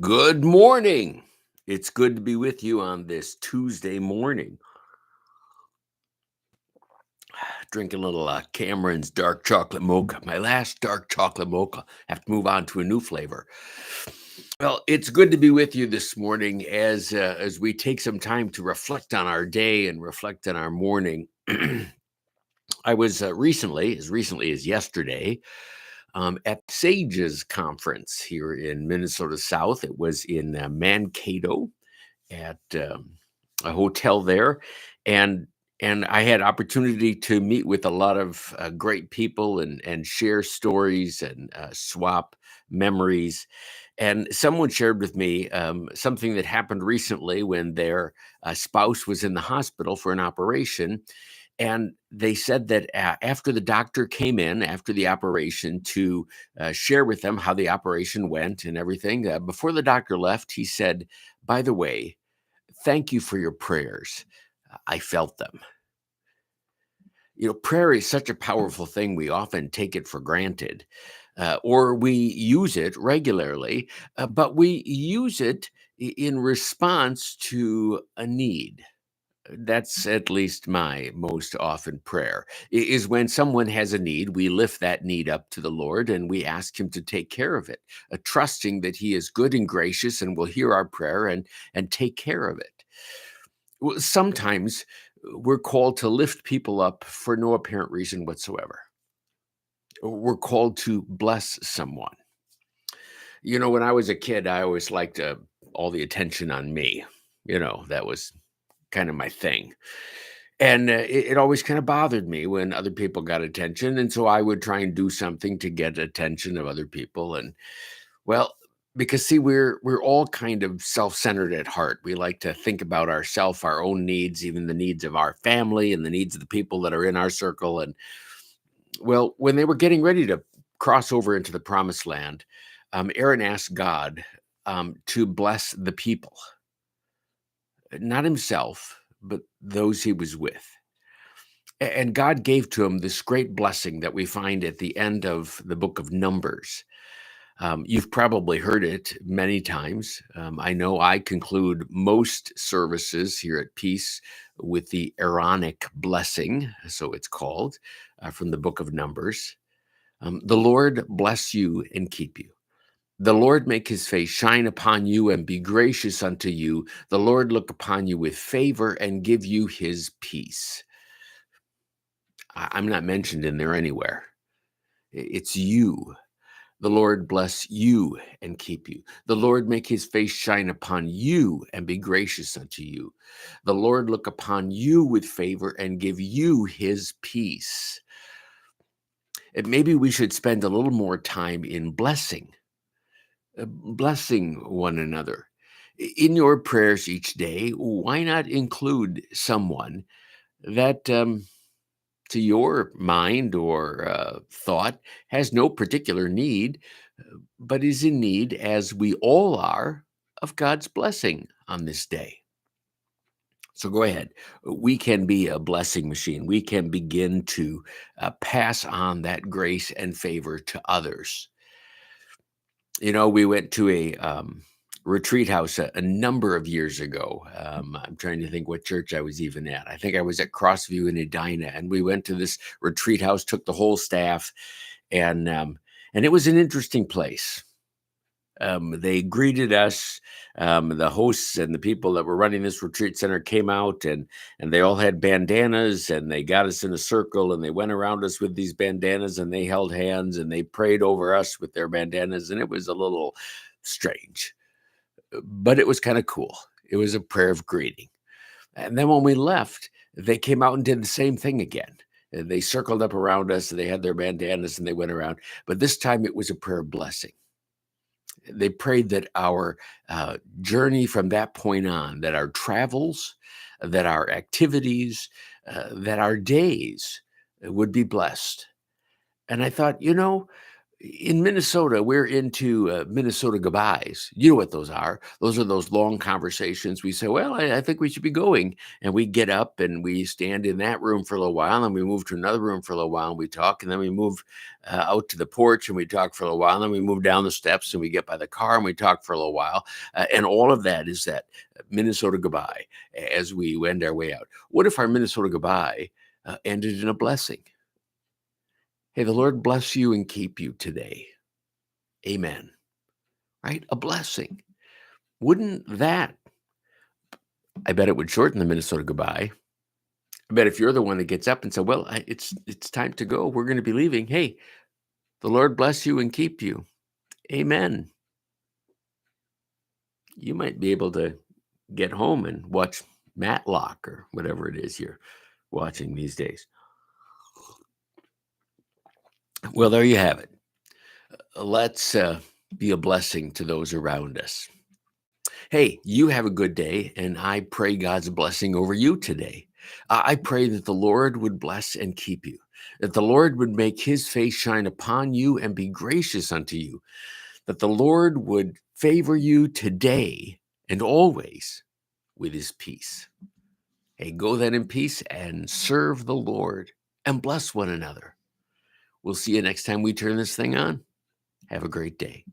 Good morning. It's good to be with you on this Tuesday morning. Drinking a little Cameron's dark chocolate mocha. My last dark chocolate mocha. Have to move on to a new flavor. Well, it's good to be with you this morning as we take some time to reflect on our day and reflect on our morning. I was recently as yesterday, at Sage's conference here in Minnesota South. It was in Mankato at a hotel there, and I had opportunity to meet with a lot of great people and share stories and swap memories. And someone shared with me something that happened recently when their spouse was in the hospital for an operation. And they said that after the doctor came in after the operation to share with them how the operation went and everything, before the doctor left, he said, "By the way, thank you for your prayers. I felt them." Prayer is such a powerful thing. We often take it for granted, or we use it regularly, but we use it in response to a need. That's at least my most often prayer is when someone has a need, we lift that need up to the Lord and we ask him to take care of it, trusting that he is good and gracious and will hear our prayer and take care of it. Well, sometimes we're called to lift people up for no apparent reason whatsoever. We're called to bless someone. When I was a kid, I always liked all the attention on me. That was kind of my thing. And it always kind of bothered me when other people got attention. And so I would try and do something to get attention of other people. And well, because see, we're all kind of self-centered at heart. We like to think about ourselves, our own needs, even the needs of our family and the needs of the people that are in our circle. And well, when they were getting ready to cross over into the promised land, Aaron asked God to bless the people, not himself, but those he was with. And God gave to him this great blessing that we find at the end of the book of Numbers. You've probably heard it many times. I know I conclude most services here at Peace with the Aaronic blessing, so it's called, from the book of Numbers. The Lord bless you and keep you. The Lord make his face shine upon you and be gracious unto you. The Lord look upon you with favor and give you his peace. I'm not mentioned in there anywhere. It's you. The Lord bless you and keep you. The Lord make his face shine upon you and be gracious unto you. The Lord look upon you with favor and give you his peace. And maybe we should spend a little more time in blessing one another. In your prayers each day, why not include someone that to your mind or thought has no particular need, but is in need, as we all are, of God's blessing on this day. So go ahead. We can be a blessing machine. We can begin to pass on that grace and favor to others. We went to a retreat house a number of years ago. I'm trying to think what church I was even at. I think I was at Crossview in Edina, and we went to this retreat house, took the whole staff, and it was an interesting place. They greeted us. The hosts and the people that were running this retreat center came out, and they all had bandanas, and they got us in a circle, and they went around us with these bandanas, and they held hands, and they prayed over us with their bandanas, and it was a little strange, but it was kind of cool. It was a prayer of greeting. And then when we left, they came out and did the same thing again. They circled up around us, and they had their bandanas, and they went around, but this time it was a prayer of blessing. They prayed that our journey from that point on, that our travels, that our activities, that our days would be blessed. And I thought, In Minnesota, we're into Minnesota goodbyes. You know what those are? Those are those long conversations. We say, "Well, I think we should be going," and we get up and we stand in that room for a little while, and we move to another room for a little while, and we talk, and then we move out to the porch and we talk for a little while, and then we move down the steps and we get by the car and we talk for a little while, and all of that is that Minnesota goodbye as we wend our way out. What if our Minnesota goodbye ended in a blessing? Hey, the Lord bless you and keep you today. Amen. Right? A blessing. Wouldn't that, I bet it would shorten the Minnesota goodbye. I bet if you're the one that gets up and said, well, it's time to go. We're going to be leaving. Hey, the Lord bless you and keep you. Amen. You might be able to get home and watch Matlock or whatever it is you're watching these days. Well, there you have it. Let's be a blessing to those around us. Hey, you have a good day, and I pray God's blessing over you today. I pray that the Lord would bless and keep you, that the Lord would make his face shine upon you and be gracious unto you, that the Lord would favor you today and always with his peace. Hey, go then in peace and serve the Lord and bless one another. We'll see you next time we turn this thing on. Have a great day.